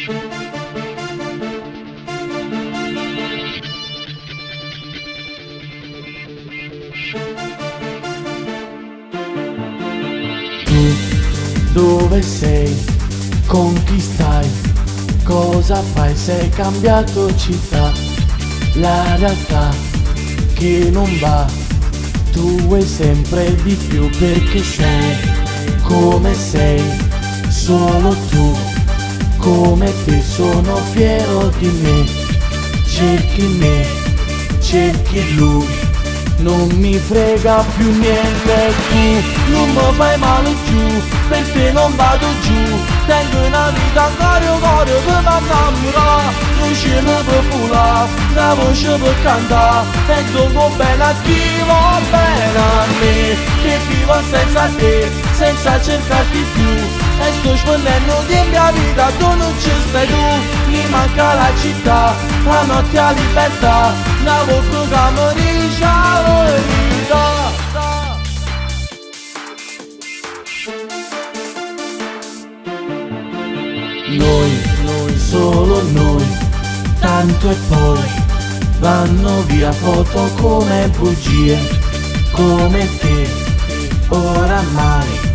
Tu dove sei? Con chi stai? Cosa fai? Sei cambiato città. La realtà che non va, tu vuoi sempre di più perché sei come sei, solo tu, come te sono fiero di me. Cerchi me, cerchi lui, non mi frega più niente. Tu non mi fai male giù, perché non vado giù. Tengo una vita ancora per m'annamorare. Un cielo per volare, una voce per cantare. E dopo bene a chi va bene a me, che vivo senza te, senza cercarti più. E sto spendendo di mia vita, tu non ci stai tu. Mi manca la città, la notte a libertà, una volta che mi dice la verità. Noi, solo noi, tanto e poi vanno via foto come bugie, come te, oramai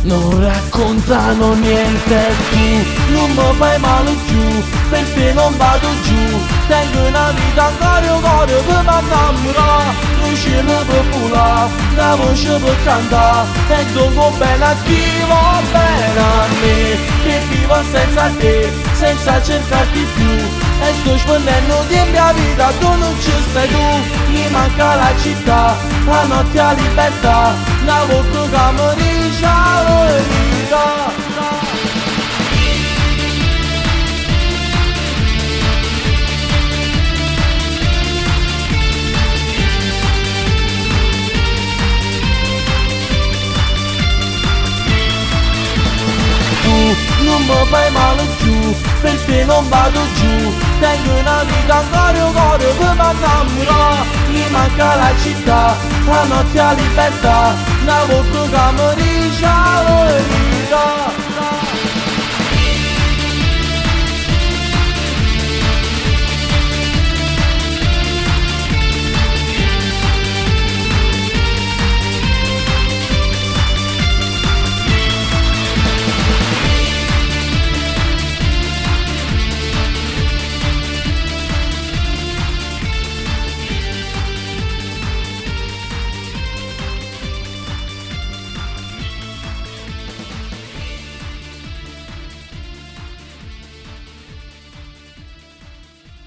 non raccontano niente. Tu non mi fai male giù, perché non vado giù. Tengo una vita ancora per m'annamorare. Un cielo per volare, una voce per cantare. E dopo bene a chi va bene a me, che vivo senza te, senza cercarti più. E sto spendendo di mia vita, tu non ci stai tu. Mi manca la città, la notte a libertà, una volta che mi dice la verità. Non mi fai male giù, perché non vado giù. Tengo una vita ancora per m'annamorare. Mi manca la città, la notte a libertà, una volta che mi dice la verità.